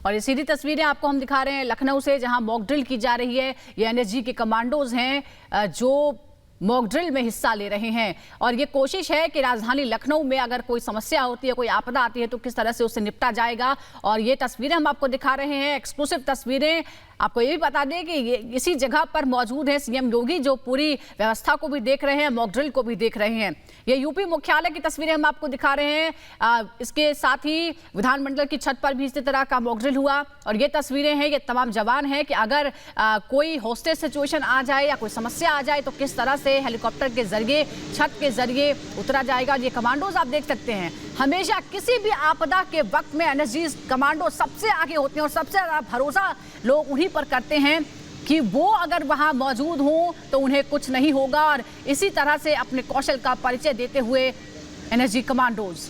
और ये सीधी तस्वीरें आपको हम दिखा रहे हैं लखनऊ से, जहां मॉक ड्रिल की जा रही है। ये एनएसजी के कमांडोज हैं जो मॉक ड्रिल में हिस्सा ले रहे हैं और ये कोशिश है कि राजधानी लखनऊ में अगर कोई समस्या होती है, कोई आपदा आती है तो किस तरह से उससे निपटा जाएगा। और ये तस्वीरें हम आपको दिखा रहे हैं, एक्सक्लूसिव तस्वीरें। आपको ये भी बता दें कि ये इसी जगह पर मौजूद है सीएम योगी, जो पूरी व्यवस्था को भी देख रहे हैं, मॉक ड्रिल को भी देख रहे हैं। ये यूपी मुख्यालय की तस्वीरें हम आपको दिखा रहे हैं। इसके साथ ही विधानमंडल की छत पर भी इसी तरह का मॉक ड्रिल हुआ और ये तस्वीरें हैं, ये तमाम जवान हैं कि अगर कोई हॉस्टेज सिचुएशन आ जाए या कोई समस्या आ जाए तो किस तरह से हेलीकॉप्टर के जरिए, छत के जरिए उतरा जाएगा। ये कमांडोज आप देख सकते हैं, हमेशा किसी भी आपदा के वक्त में एनएसजी कमांडो सबसे आगे होते हैं और सबसे ज्यादा भरोसा लोग उन्हीं पर करते हैं कि वो अगर वहां मौजूद हों तो उन्हें कुछ नहीं होगा। और इसी तरह से अपने कौशल का परिचय देते हुए एनएसजी कमांडोज।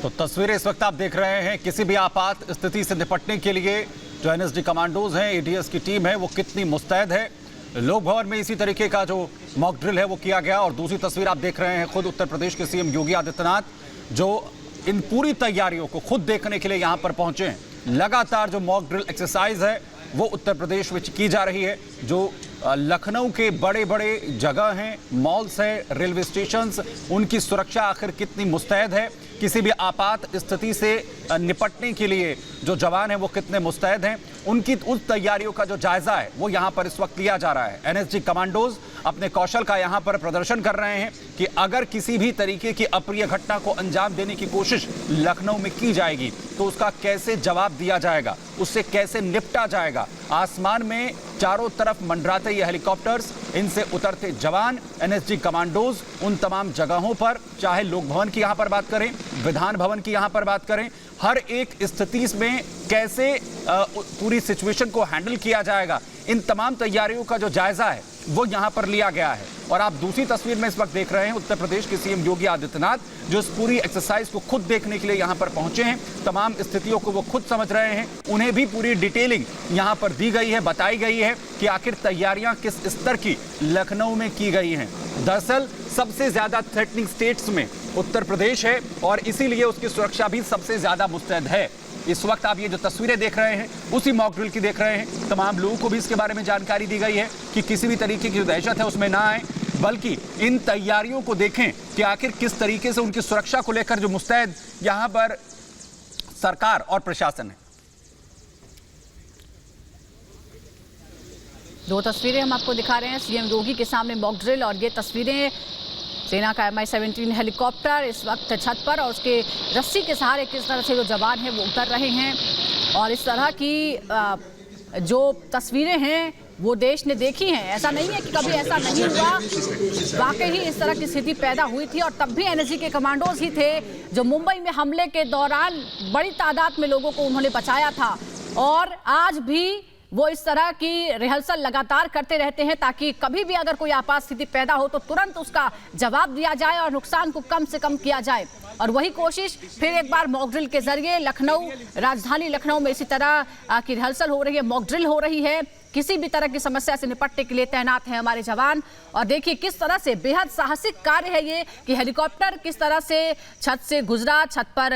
तो तस्वीरें इस वक्त आप देख रहे हैं, किसी भी आपात स्थिति से निपटने के लिए जो एनएसजी कमांडोज हैं, एडीएस की टीम है, वो कितनी मुस्तैद है। लोक भवन में इसी तरीके का जो मॉक ड्रिल है वो किया गया। और दूसरी तस्वीर आप देख रहे हैं, खुद उत्तर प्रदेश के सीएम योगी आदित्यनाथ जो इन पूरी तैयारियों को खुद देखने के लिए यहाँ पर पहुंचे हैं। लगातार जो मॉक ड्रिल एक्सरसाइज है वो उत्तर प्रदेश में की जा रही है। जो लखनऊ के बड़े बड़े जगह हैं, मॉल्स हैं, रेलवे स्टेशंस, उनकी सुरक्षा आखिर कितनी मुस्तैद है, किसी भी आपात स्थिति से निपटने के लिए जो जवान हैं वो कितने मुस्तैद हैं, उनकी उन तैयारियों का जो जायजा है वो यहाँ पर इस वक्त लिया जा रहा है। एनएसजी कमांडोज अपने कौशल का यहाँ पर प्रदर्शन कर रहे हैं कि अगर किसी भी तरीके की अप्रिय घटना को अंजाम देने की कोशिश लखनऊ में की जाएगी तो उसका कैसे जवाब दिया जाएगा, उससे कैसे निपटा जाएगा। आसमान में चारों तरफ मंडराते ये हेलीकॉप्टर्स, इनसे उतरते जवान, एनएसजी कमांडोज उन तमाम जगहों पर, चाहे लोक भवन की यहाँ पर बात करें, विधान भवन की यहाँ पर बात करें, हर एक स्थिति में कैसे पूरी सिचुएशन को हैंडल किया जाएगा, इन तमाम तैयारियों का जो जायजा है वो यहाँ पर लिया गया है। और आप दूसरी तस्वीर में इस वक्त देख रहे हैं उत्तर प्रदेश के सीएम योगी आदित्यनाथ जो इस पूरी एक्सरसाइज को खुद देखने के लिए यहाँ पर पहुंचे हैं। तमाम स्थितियों को वो खुद समझ रहे हैं, उन्हें भी पूरी डिटेलिंग यहाँ पर दी गई है, बताई गई है कि आखिर तैयारियां किस स्तर की लखनऊ में की गई हैं। दरअसल सबसे ज्यादा थ्रेटनिंग स्टेट्स में उत्तर प्रदेश है और इसीलिए उसकी सुरक्षा भी सबसे ज्यादा मुस्तैद है। इस वक्त आप ये जो तस्वीरें देख रहे हैं उसी मॉक ड्रिल की देख रहे हैं। तमाम लोगों को भी इसके बारे में जानकारी दी गई है कि किसी भी तरीके की जो दहशत है उसमें ना आए, बल्कि इन तैयारियों को देखें कि आखिर किस तरीके से उनकी सुरक्षा को लेकर जो मुस्तैद यहाँ पर सरकार और प्रशासन है। दो तस्वीरें हम आपको दिखा रहे हैं, सीएम योगी के सामने मॉक ड्रिल और ये तस्वीरें सेना का MI-17 हेलीकॉप्टर इस वक्त छत पर और उसके रस्सी के सहारे किस तरह से जो जवान हैं वो उतर रहे हैं। और इस तरह की जो तस्वीरें हैं वो देश ने देखी हैं। ऐसा नहीं है कि कभी ऐसा नहीं हुआ, वाकई ही इस तरह की स्थिति पैदा हुई थी और तब भी एनएसजी के कमांडोज ही थे जो मुंबई में हमले के दौरान बड़ी तादाद में लोगों को उन्होंने बचाया था। और आज भी वो इस तरह की रिहर्सल लगातार करते रहते हैं ताकि कभी भी अगर कोई आपात स्थिति पैदा हो तो तुरंत उसका जवाब दिया जाए और नुकसान को कम से कम किया जाए। और वही कोशिश फिर एक बार मॉक ड्रिल के जरिए लखनऊ, राजधानी लखनऊ में इसी तरह की रिहर्सल हो रही है, मॉक ड्रिल हो रही है। किसी भी तरह की समस्या से निपटने के लिए तैनात हैं हमारे जवान। और देखिए किस तरह से बेहद साहसिक कार्य है ये कि हेलीकॉप्टर किस तरह से छत से गुजरा, छत पर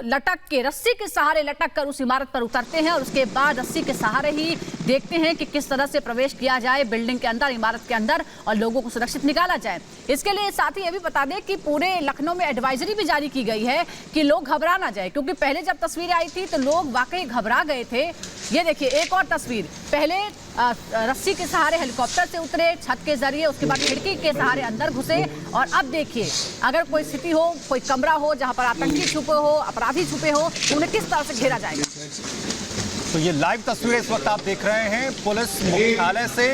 लटक के, रस्सी के सहारे लटक कर उस इमारत पर उतरते हैं और उसके बाद रस्सी के सहारे ही देखते हैं कि किस तरह से प्रवेश किया जाए बिल्डिंग के अंदर, इमारत के अंदर, और लोगों को सुरक्षित निकाला जाए। इसके लिए साथ ही ये भी बता दें कि पूरे लखनऊ में एडवाइजरी भी जारी की गई है कि लोग घबरा ना जाए, क्योंकि पहले जब तस्वीरें आई थी तो लोग वाकई घबरा गए थे। ये देखिए एक और तस्वीर, पहले रस्सी के सहारे हेलीकॉप्टर से उतरे छत के जरिए, उसके बाद खिड़की के सहारे अंदर घुसे। और अब देखिए अगर कोई स्थिति हो, कोई कमरा हो जहां पर आतंकी छुपे हो, अपराधी छुपे हो, उन्हें किस तरह से घेरा जाएगा। तो ये लाइव तस्वीरें इस वक्त आप देख रहे हैं पुलिस मुख्यालय से।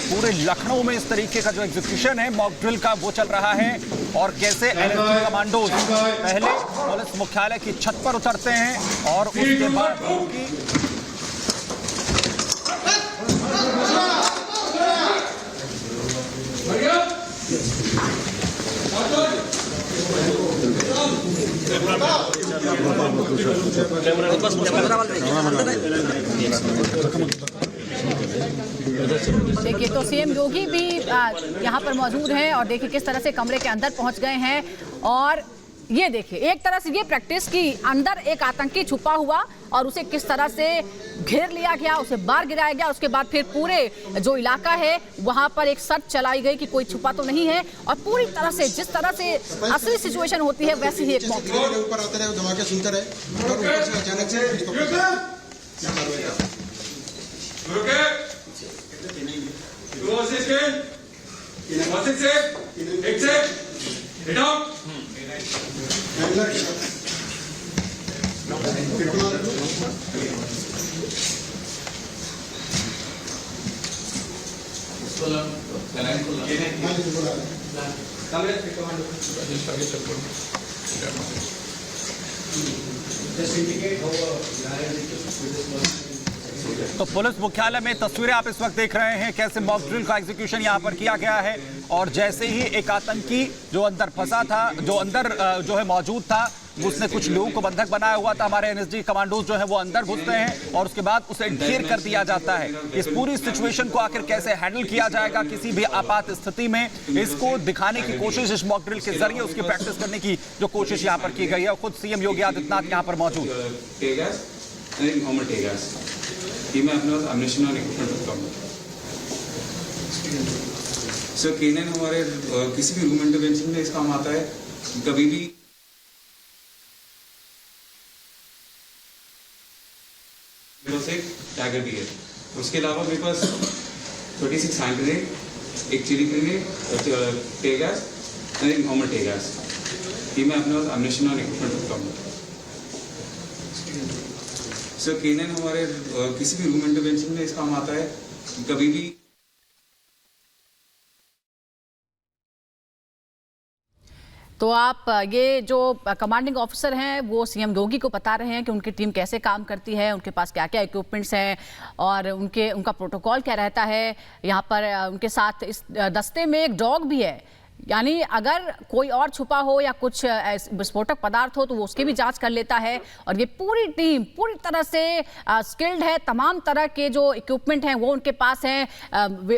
पूरे लखनऊ में इस तरीके का जो एग्जीक्यूशन है मॉक ड्रिल का वो चल रहा है और कैसे एनएसजी कमांडोज पहले पुलिस मुख्यालय की छत पर उतरते हैं और उसके बाद उनकी देखिए तो सीएम योगी भी यहाँ पर मौजूद हैं और देखिए किस तरह से कमरे के अंदर पहुंच गए हैं। और ये देखिए, एक तरह से ये प्रैक्टिस की अंदर एक आतंकी छुपा हुआ और उसे किस तरह से घेर लिया गया, उसे बाहर गिराया गया। उसके बाद फिर पूरे जो इलाका है वहां पर एक सर्च चलाई गई कि कोई छुपा तो नहीं है, और पूरी तरह से जिस तरह से असली सिचुएशन होती है वैसे ही एक मौका ऊपर आते रहे, धमाके सुनते रहे और ऊपर से अचानक तो पुलिस मुख्यालय में तस्वीरें आप इस वक्त देख रहे हैं कैसे मॉक ड्रिल का एग्जीक्यूशन यहां पर किया गया है। और जैसे ही एक आतंकी जो अंदर फंसा था, जो अंदर जो है मौजूद था, उसने कुछ लोगों को बंधक बनाया हुआ था, हमारे एनएसजी कमांडोज जो है वो अंदर घुसते हैं और उसके बाद उसे ढेर कर दिया जाता है। इस पूरी सिचुएशन को आखिर कैसे हैंडल किया जाएगा किसी भी आपात स्थिति में, इसको दिखाने की कोशिश इस मॉक ड्रिल के जरिए उसकी प्रैक्टिस करने की जो कोशिश यहाँ पर की गई है। खुद सीएम योगी आदित्यनाथ यहाँ पर मौजूद। मैं अपने पास एम्युनिशन और इक्विपमेंट रखता हूँ। सर केनन हमारे किसी भी रूम इंटरवेंशन में इस काम आता है। कभी भी मेरे पास एक टैगर भी है। उसके अलावा मेरे पास 36 हैंड ग्रेनेड, एक चिली ग्रेनेड, टेयर गैस और एक नॉर्मल टेयर गैस। ये मैं अपने पास एम्युनिशन और इक्विपमेंट रखता हूँ। सर केनन हमारे किसी भी रूम इंटरवेंशन में इस काम आता है। कभी भी तो आप ये जो कमांडिंग ऑफिसर हैं वो सीएम योगी को बता रहे हैं कि उनकी टीम कैसे काम करती है, उनके पास क्या क्या इक्विपमेंट्स हैं और उनका प्रोटोकॉल क्या रहता है। यहाँ पर उनके साथ इस दस्ते में एक डॉग भी है, यानी अगर कोई और छुपा हो या कुछ विस्फोटक पदार्थ हो तो वो उसकी भी जांच कर लेता है। और ये पूरी टीम पूरी तरह से स्किल्ड है, तमाम तरह के जो इक्विपमेंट हैं वो उनके पास हैं।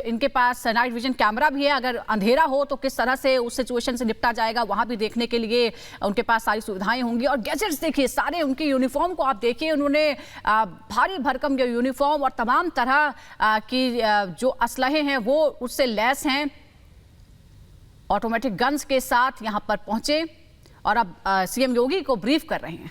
इनके पास नाइट विजन कैमरा भी है, अगर अंधेरा हो तो किस तरह से उस सिचुएशन से निपटा जाएगा वहाँ भी देखने के लिए उनके पास सारी सुविधाएं होंगी। और गैजेट्स देखिए, सारे उनके यूनिफॉर्म को आप देखिए, उन्होंने भारी भरकम जो यूनिफॉर्म और तमाम तरह की जो असलहे हैं वो उससे लैस हैं। ऑटोमेटिक गन्स के साथ यहां पर पहुंचे और अब सीएम योगी को ब्रीफ कर रहे हैं।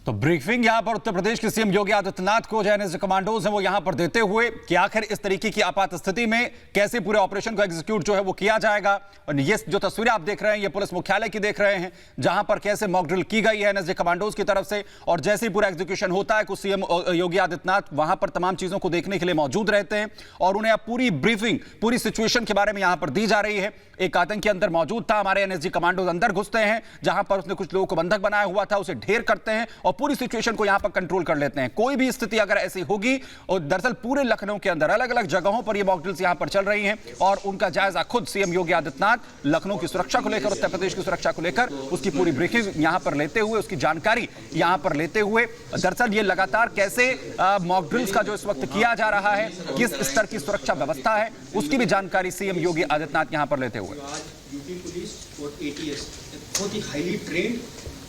तो ब्रीफिंग यहां पर उत्तर प्रदेश के सीएम योगी आदित्यनाथ को जो एनएसजी कमांडोज हैं वो यहां पर देते हुए कि आखिर इस तरीके की आपात स्थिति में कैसे पूरे ऑपरेशन को एग्जीक्यूट जो है वो किया जाएगा। और ये जो तस्वीरें आप देख रहे हैं ये पुलिस मुख्यालय की देख रहे हैं, जहां पर कैसे मॉक ड्रिल की गई है एनएसजी कमांडोज की तरफ से। और जैसे ही पूरा एग्जीक्यूशन होता है, कुछ सीएम योगी आदित्यनाथ वहां पर तमाम चीजों को देखने के लिए मौजूद रहते हैं और उन्हें अब पूरी ब्रीफिंग पूरी सिचुएशन के बारे में यहां पर दी जा रही है। एक आतंकी अंदर मौजूद था, हमारे एनएसजी कमांडोज अंदर घुसते हैं, जहां पर उसने कुछ लोगों को बंधक बनाया हुआ था, उसे ढेर करते हैं और पूरी सिचुएशन को यहां पर कंट्रोल कर लेते हैं। कोई भी स्थिति अगर ऐसी होगी, और दरअसल पूरे लखनऊ के अंदर अलग अलग जगहों पर ये मॉक ड्रिल्स यहां पर चल रही हैं और उनका जायजा खुद सीएम योगी आदित्यनाथ लखनऊ की सुरक्षा को लेकर, उत्तर प्रदेश की सुरक्षा को लेकर उसकी पूरी ब्रीफिंग यहां पर लेते हुए, उसकी जानकारी यहां पर लेते हुए, दरअसल ये लगातार कैसे मॉक ड्रिल्स का जो इस वक्त किया जा रहा है, किस स्तर की सुरक्षा व्यवस्था है, उसकी भी जानकारी सीएम योगी आदित्यनाथ यहां पर लेते हुए। यूपी पुलिस और एटीएस बहुत ही हाईली ट्रेंड,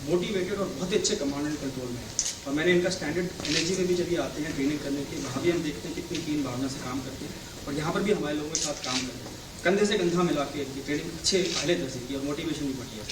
मोटिवेटेड और बहुत अच्छे कमांड एंड कंट्रोल में है। और मैंने इनका स्टैंडर्ड एनर्जी में भी जब ये आते हैं ट्रेनिंग करने के, वहाँ भी हम देखते हैं कितनी टीम भावना से काम करते हैं और यहाँ पर भी हमारे लोगों के साथ काम करते हैं। कंधे से कंधा मिला के ट्रेनिंग अच्छे पहले तरह से की और मोटिवेशन भी बढ़ी है।